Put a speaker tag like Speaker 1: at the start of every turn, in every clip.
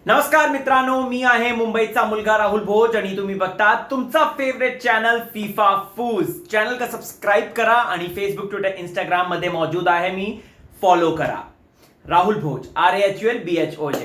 Speaker 1: नमस्कार मित्रांनो, मी आहे मुंबईचा मुलगा राहुल भोज आणि तुम्ही बघता तुमचा फेवरेट चॅनल फिफा फूज. चॅनल का सबस्क्राइब करा आणि फेसबुक, ट्विटर, इंस्टाग्राम मध्ये मौजूद आहे मी, फॉलो करा. राहुल भोज, RAHULBHOJ.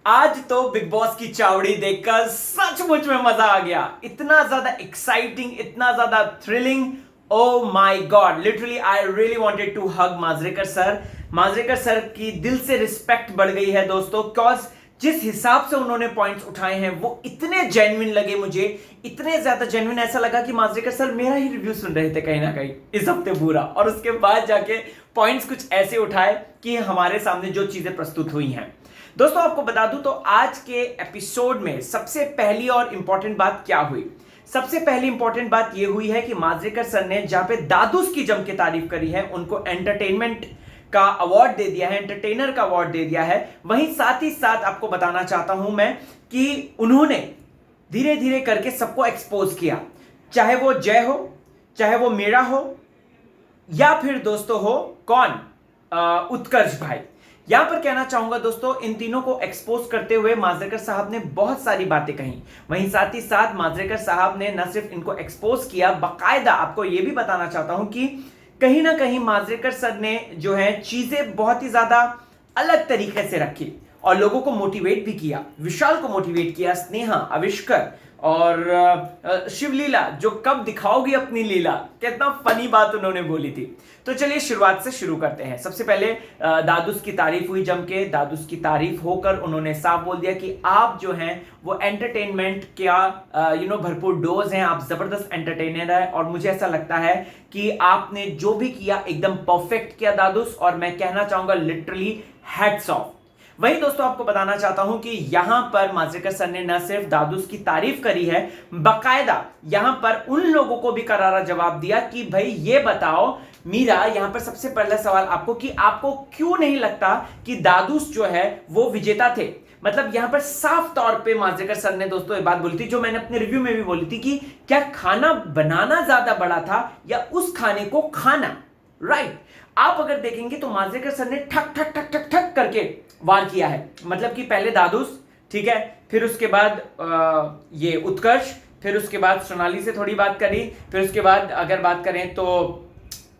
Speaker 1: आज तो बिग बॉस की चावड़ी देखकर सचमुच में मजा आ गया. इतना ज्यादा एक्साइटिंग, इतना ज्यादा thrilling. Oh my God, literally I really wanted to hug Majrekar sir. Majrekar sir की दिल से रिस्पेक्ट बढ़ गई है दोस्तों, बिकॉज जिस हिसाब से उन्होंने पॉइंट्स उठाए हैं वो इतने जेन्युइन लगे मुझे, इतने ज्यादा जेन्युइन. ऐसा लगा कि माजरेकर सर मेरा ही रिव्यू सुन रहे थे कहीं ना कहीं इस हफ्ते पूरा, और उसके बाद जाके पॉइंट्स कुछ ऐसे उठाए कि हमारे सामने जो चीजें प्रस्तुत हुई हैं. दोस्तों आपको बता दूं तो आज के एपिसोड में सबसे पहली और इंपॉर्टेंट बात क्या हुई. सबसे पहली इंपॉर्टेंट बात यह हुई है कि माजरेकर सर ने जहां पे दादूस की जम के तारीफ करी है, उनको एंटरटेनमेंट का अवार्ड दे दिया है, एंटरटेनर का अवार्ड दे दिया है. वहीं साथ ही साथ आपको बताना चाहता हूं मैं कि उन्होंने धीरे धीरे करके सबको एक्सपोज किया, चाहे वो जय हो, चाहे वो मीरा हो, या फिर दोस्तों हो कौन, उत्कर्ष भाई. यहां पर कहना चाहूंगा दोस्तों, इन तीनों को एक्सपोज करते हुए माजरेकर साहब ने बहुत सारी बातें कही. वहीं साथ ही साथ माजरेकर साहब ने न सिर्फ इनको एक्सपोज किया, बाकायदा आपको यह भी बताना चाहता हूं कि कहीं ना कहीं माजरेकर सर ने जो है चीजें बहुत ही ज्यादा अलग तरीके से रखी और लोगों को मोटिवेट भी किया. विशाल को मोटिवेट किया, स्नेहा, आविष्कर और शिवलीला, जो कब दिखाओगी अपनी लीला, कितना फनी बात उन्होंने बोली थी. तो चलिए शुरुआत से शुरू करते हैं. सबसे पहले दादूस की तारीफ हुई जम के. दादूस की तारीफ होकर उन्होंने साफ बोल दिया कि आप जो हैं वो एंटरटेनमेंट क्या भरपूर डोज हैं, आप जबरदस्त एंटरटेनर है, और मुझे ऐसा लगता है कि आपने जो भी किया एकदम परफेक्ट किया दादूस, और मैं कहना चाहूंगा लिटरली हैट्स ऑफ. वही दोस्तों आपको बताना चाहता हूं कि यहां पर माजरेकर सर ने न सिर्फ दादूस की तारीफ करी है, बकायदा यहां पर उन लोगों को भी करारा जवाब दिया कि भाई ये बताओ मीरा, यहां पर सबसे पहला सवाल आपको कि आपको क्यों नहीं लगता कि दादूस जो है वो विजेता थे. मतलब यहां पर साफ तौर पे माजरेकर सर ने दोस्तों एक बात बोली थी जो मैंने अपने रिव्यू में भी बोली थी कि क्या खाना बनाना ज्यादा बड़ा था या उस खाने को खाना. राइट. आप अगर देखेंगे तो माजरेकर सर ने ठक ठक ठक ठक ठक करके वार किया है. मतलब कि पहले दादूस, ठीक है, फिर उसके बाद ये उत्कर्ष, फिर उसके बाद सोनाली से थोड़ी बात करी, फिर उसके बाद अगर बात करें तो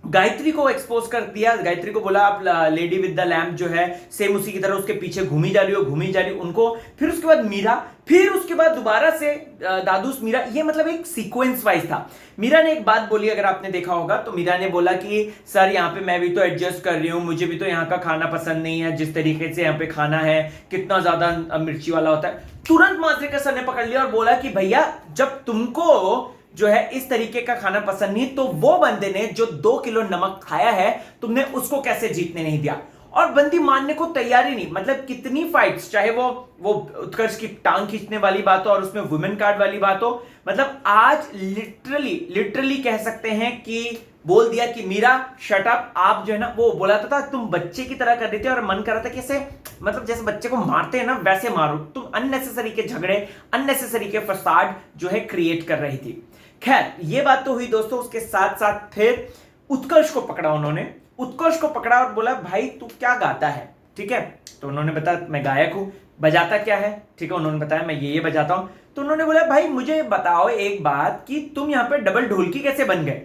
Speaker 1: गायत्री को एक्सपोज कर दिया. गायत्री को बोला आप लेडी विद द लैम्प जो है सेम उसी की तरह उसके पीछे घूमी जा रही हो उनको. फिर उसके बाद मीरा, फिर उसके बाद दोबारा से दादूस, मीरा. ये मतलब एक सीक्वेंस वाइज था. मीरा ने एक बात बोली, अगर आपने देखा होगा तो मीरा ने बोला कि सर यहाँ पे मैं भी तो एडजस्ट कर रही हूँ, मुझे भी तो यहाँ का खाना पसंद नहीं है, जिस तरीके से यहाँ पे खाना है कितना ज्यादा मिर्ची वाला होता है. तुरंत माजरेकर सर ने पकड़ लिया और बोला कि भैया जब तुमको जो है इस तरीके का खाना पसंद नहीं, तो वो बंदे ने जो 2 किलो नमक खाया है तुमने उसको कैसे जीतने नहीं दिया. और बंदी मानने को तैयार ही नहीं. मतलब कितनी फाइट्स, चाहे वो उत्कर्ष की टांग खींचने वाली बात हो और उसमें वुमेन कार्ड वाली बात हो, मतलब आज लिटरली कह सकते हैं कि बोल दिया कि मीरा शट अप. आप जो है ना, वो बोला था तुम बच्चे की तरह कर रहे थे और मन कर रहा था कि ऐसे मतलब जैसे बच्चे को मारते हैं ना वैसे मारो. तुम अननेसेसरी के झगड़े, अननेसेसरी के फसाद जो है क्रिएट कर रही थी. खैर ये बात तो हुई दोस्तों. उसके साथ साथ फिर उत्कर्ष को पकड़ा उन्होंने. उत्कर्ष को पकड़ा और बोला भाई तू क्या गाता है. ठीक है, तो उन्होंने बताया मैं गायक हूं. बजाता क्या है, ठीक है, उन्होंने बताया मैं ये बजाता हूं. तो उन्होंने बोला भाई मुझे बताओ एक बात कि तुम यहां पे डबल ढोलकी कैसे बन गए.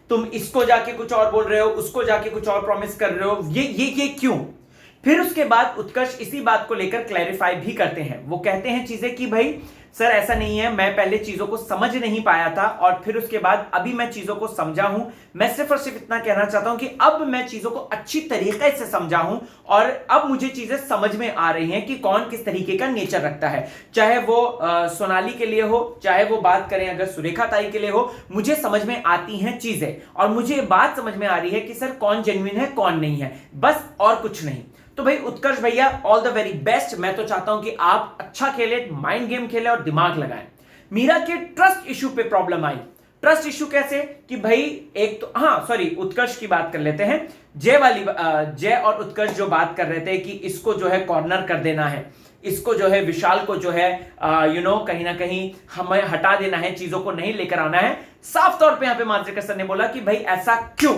Speaker 1: तुम इसको जाके कुछ और बोल रहे हो, उसको जाके कुछ और प्रॉमिस कर रहे हो, ये क्यों. फिर उसके बाद उत्कर्ष इसी बात को लेकर क्लैरिफाई भी करते हैं. वो कहते हैं चीजें कि भाई सर ऐसा नहीं है, मैं पहले चीजों को समझ नहीं पाया था और फिर उसके बाद अभी मैं चीजों को समझा हूं. मैं सिर्फ और सिर्फ इतना कहना चाहता हूं कि अब मैं चीजों को अच्छी तरीके से समझा हूं और अब मुझे चीजें समझ में आ रही हैं कि कौन किस तरीके का नेचर रखता है. चाहे वो सोनाली के लिए हो, चाहे वो बात करें अगर सुरेखा ताई के लिए हो, मुझे समझ में आती हैं चीजें और मुझे बात समझ में आ रही है कि सर कौन जेन्युइन है कौन नहीं है, बस और कुछ नहीं. तो भाई उत्कर्ष भैया ऑल द वेरी बेस्ट. मैं तो चाहता हूं कि आप अच्छा खेले, माइंड गेम खेले और दिमाग लगाएं. मीरा के ट्रस्ट इशू पे प्रॉब्लम आई. ट्रस्ट इशू कैसे कि भाई एक तो उत्कर्ष की बात कर लेते हैं. जय और उत्कर्ष जो बात कर रहे थे कि इसको जो है कॉर्नर कर देना है, इसको जो है विशाल को जो है कहीं ना कहीं हमें हटा देना है, चीजों को नहीं लेकर आना है. साफ तौर पे यहां पे माजरेकर सर ने बोला कि भाई ऐसा क्यों.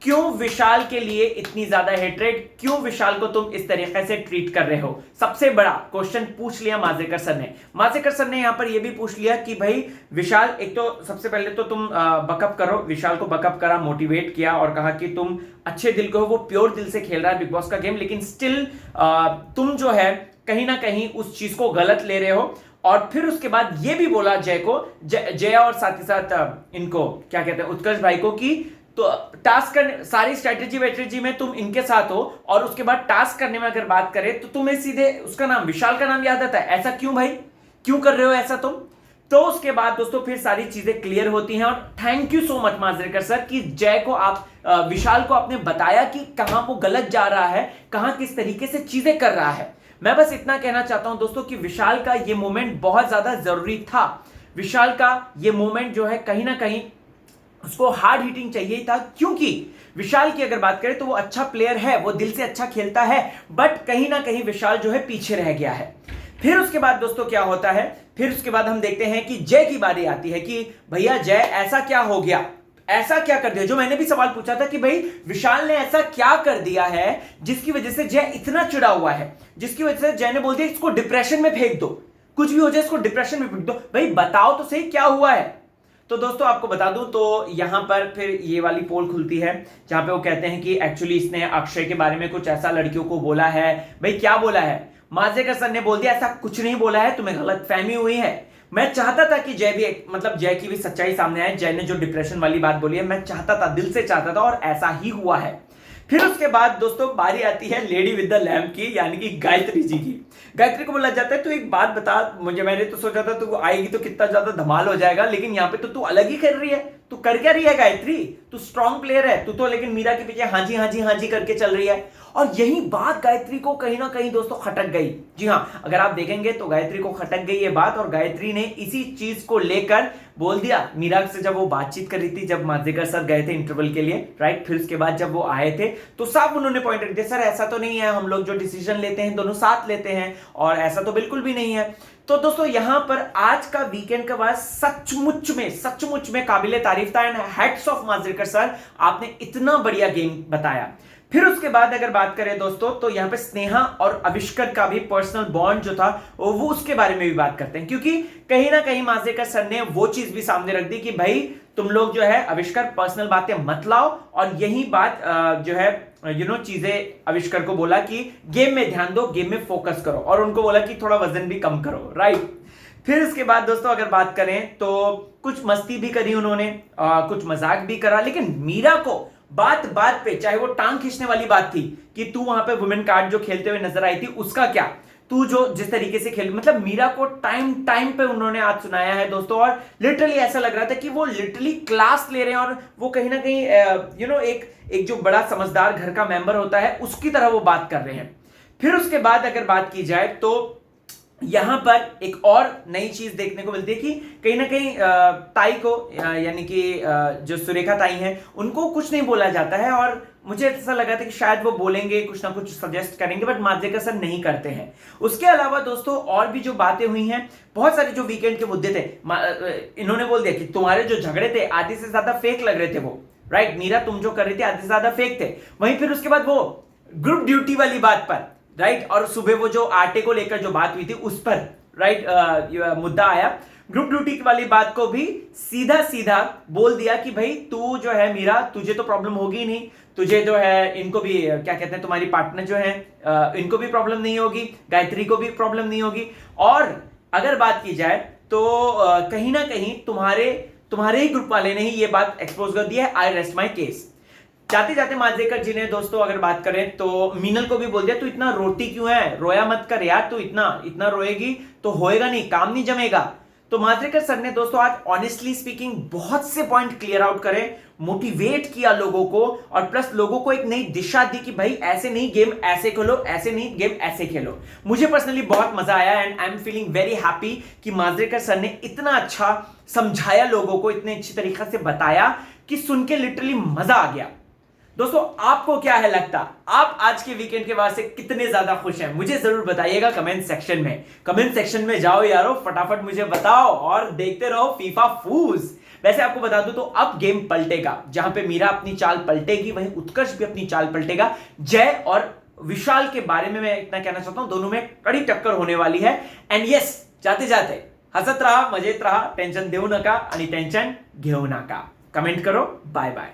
Speaker 1: क्यों विशाल के लिए इतनी ज्यादा हेट्रेड, क्यों विशाल को तुम इस तरीके से ट्रीट कर रहे हो? सबसे बड़ा क्वेश्चन पूछ लिया मांजरेकर सर ने। मांजरेकर सर ने यहां पर यह भी पूछ लिया कि भाई विशाल, एक तो सबसे पहले तो तुम बकअप करो, विशाल को बकअप करा, मोटिवेट किया और कहा कि तुम अच्छे दिल को हो, वो प्योर दिल से खेल रहा है बिग बॉस का गेम, लेकिन स्टिल तुम जो है कहीं ना कहीं उस चीज को गलत ले रहे हो। और फिर उसके बाद ये भी बोला जय को, जया और साथ ही साथ इनको क्या कहते हैं, उत्कर्ष भाई को, कि तो टास्क करने, सारी स्ट्रेटेजी वेट्रेजी में तुम इनके साथ हो और उसके बाद टास्क करने में अगर बात करें तो तुम्हें सीधे उसका नाम, विशाल का नाम याद आता है। ऐसा क्यों भाई, क्यों कर रहे हो ऐसा तुम? तो उसके बाद दोस्तों फिर सारी चीजें क्लियर होती हैं। और thank you so much Manjrekar sir कि जय को आप, विशाल को आपने बताया कि कहां वो गलत जा रहा है, कहां किस तरीके से चीजें कर रहा है। मैं बस इतना कहना चाहता हूं दोस्तों कि विशाल का ये मोमेंट बहुत ज्यादा जरूरी था। विशाल का ये मोमेंट जो है कहीं ना कहीं उसको हार्ड हिटिंग चाहिए था, क्योंकि विशाल की अगर बात करें तो वो अच्छा प्लेयर है, वो दिल से अच्छा खेलता है, बट कहीं ना कहीं विशाल जो है पीछे रह गया है। फिर उसके बाद दोस्तों क्या होता है, फिर उसके बाद हम देखते हैं कि जय की बारी आती है कि भैया जय ऐसा क्या हो गया, ऐसा क्या कर दिया? जो मैंने भी सवाल पूछा था कि भाई विशाल ने ऐसा क्या कर दिया है जिसकी वजह से जय इतना चिड़ा हुआ है, जिसकी वजह से जय ने बोल दिया इसको डिप्रेशन में फेंक दो, कुछ भी हो जाए इसको डिप्रेशन में फेंक दो। भाई बताओ तो सही क्या हुआ है। तो दोस्तों आपको बता दूं तो यहां पर फिर ये वाली पोल खुलती है जहां पे वो कहते हैं कि एक्चुअली इसने अक्षय के बारे में कुछ ऐसा लड़कियों को बोला है। भाई क्या बोला है? मांजरेकर सर ने बोल दिया ऐसा कुछ नहीं बोला है, तुम्हें गलतफहमी हुई है। मैं चाहता था कि जय भी, मतलब जय की भी सच्चाई सामने आए। जय ने जो डिप्रेशन वाली बात बोली है, मैं चाहता था, दिल से चाहता था, और ऐसा ही हुआ है। फिर उसके बाद दोस्तों बारी आती है लेडी विद द लैम्प की, यानी कि गायत्री जी की। गायत्री को बोला जाता है तू एक बात बता मुझे, मैंने तो सोचा था तू आएगी तो कितना ज्यादा धमाल हो जाएगा, लेकिन यहाँ पे तो तू अलग ही कर रही है। तू कर क्या रही है गायत्री? तू स्ट्रॉन्ग प्लेयर है, तू तो लेकिन मीरा के पीछे हाँ जी हाँ जी हाँ जी करके चल रही है। और यही बात गायत्री को कहीं ना कहीं दोस्तों खटक गई। जी हाँ, अगर आप देखेंगे तो गायत्री को खटक गई ये बात, और गायत्री ने इसी चीज को लेकर बोल दिया मीरा से, जब वो बातचीत कर रही थी, जब मांजरेकर सर गए थे इंटरवल के लिए, राइट, फिर उसके बाद जब वो आए थे तो साफ उन्होंने पॉइंट रख दिया, सर ऐसा तो नहीं है, हम लोग जो डिसीजन लेते हैं दोनों साथ लेते हैं, और ऐसा तो बिल्कुल भी नहीं है। तो दोस्तों यहां पर आज का वीकेंड का बाद सचमुच में काबिले तारीफ था, and hats off Manjrekar sir, आपने इतना बढ़िया गेम बताया। फिर उसके बाद अगर बात करें दोस्तों तो यहां पे स्नेहा और आविष्कार का भी पर्सनल बॉन्ड जो था वो उसके बारे में भी बात करते हैं, क्योंकि कहीं ना कहीं मांजरेकर सर ने वो चीज भी सामने रख दी कि भाई तुम लोग जो है आविष्कार पर्सनल बातें मत लाओ, और यही बात जो है चीजें आविष्कार को बोला कि गेम में ध्यान दो, गेम में फोकस करो, और उनको बोला कि थोड़ा वजन भी कम करो, राइट। फिर उसके बाद दोस्तों अगर बात करें तो कुछ मस्ती भी करी उन्होंने, कुछ मजाक भी करा, लेकिन मीरा को बात बात पे, चाहे वो टांग खींचने वाली बात थी कि तू वहां पे वुमेन कार्ड जो खेलते हुए नजर आई थी उसका क्या, तू जो जिस तरीके से खेल, मतलब मीरा को टाइम टाइम पे उन्होंने आज सुनाया है दोस्तों, और लिटरली ऐसा लग रहा था कि वो लिटरली क्लास ले रहे हैं, और वो कहीं ना कहीं एक जो बड़ा समझदार घर का मेंबर होता है उसकी तरह वो बात कर रहे हैं। फिर उसके बाद अगर बात की जाए तो यहां पर एक और नई चीज देखने को मिलती है कि कहीं ना कहीं ताई को, यानी कि जो सुरेखा ताई हैं, उनको कुछ नहीं बोला जाता है, और मुझे ऐसा लगा था कि शायद वो बोलेंगे, कुछ ना कुछ सजेस्ट करेंगे, बट मांजरेकर सर नहीं करते हैं। उसके अलावा दोस्तों और भी जो बातें हुई हैं, बहुत सारे जो वीकेंड के मुद्दे थे, इन्होंने बोल दिया कि तुम्हारे जो झगड़े थे आधे से ज्यादा फेक लग रहे थे वो, राइट, मीरा तुम जो कर रही थी आधे से ज्यादा फेक थे। वहीं फिर उसके बाद वो ग्रुप ड्यूटी वाली बात पर, राइट, और सुबह वो जो आटे को लेकर जो बात हुई थी उस पर, राइट, मुद्दा आया, ग्रुप ड्यूटी वाली बात को भी सीधा सीधा बोल दिया कि भाई तू जो है मीरा, तुझे तो प्रॉब्लम होगी नहीं, तुझे जो है इनको भी क्या कहते हैं, तुम्हारी पार्टनर जो है इनको भी प्रॉब्लम नहीं होगी, गायत्री को भी प्रॉब्लम नहीं होगी। और अगर बात की जाए तो कहीं ना कहीं तुम्हारे ही ग्रुप वाले ने ही ये बात एक्सपोज कर दी है, आई रेस्ट माई केस। जाते जाते मांजरेकर जी ने दोस्तों अगर बात करें तो मीनल को भी बोल दिया तू इतना रोटी क्यों है, रोया मत कर यार, तू इतना रोएगी तो होएगा नहीं, काम नहीं जमेगा। तो मांजरेकर सर ने दोस्तों आज ऑनेस्टली स्पीकिंग बहुत से पॉइंट क्लियर आउट करे, मोटिवेट किया लोगों को, और प्लस लोगों को एक नई दिशा दी कि भाई ऐसे नहीं गेम ऐसे खेलो, ऐसे नहीं गेम ऐसे खेलो। मुझे पर्सनली बहुत मजा आया, and I am feeling very happy कि मांजरेकर सर ने इतना अच्छा समझाया लोगों को, इतने अच्छी तरीके से बताया कि सुन के लिटरली मजा आ गया। दोस्तों आपको क्या है लगता, आप आज के वीकेंड के बाद से कितने ज्यादा खुश हैं? मुझे जरूर बताइएगा कमेंट सेक्शन में। कमेंट सेक्शन में जाओ यारो, फटाफट मुझे बताओ, और देखते रहो फीफा फूज। वैसे आपको बता दूं तो अब गेम पलटेगा, जहां पे मीरा अपनी चाल पलटेगी वहीं उत्कर्ष भी अपनी चाल पलटेगा। जय और विशाल के बारे में मैं इतना कहना चाहता हूं, दोनों में कड़ी टक्कर होने वाली है। एंड यस, जाते जाते हसत राहा, मजेत राहा, टेन्शन देऊ नका आणि टेन्शन घेऊ नका। कमेंट करो, बाय बाय।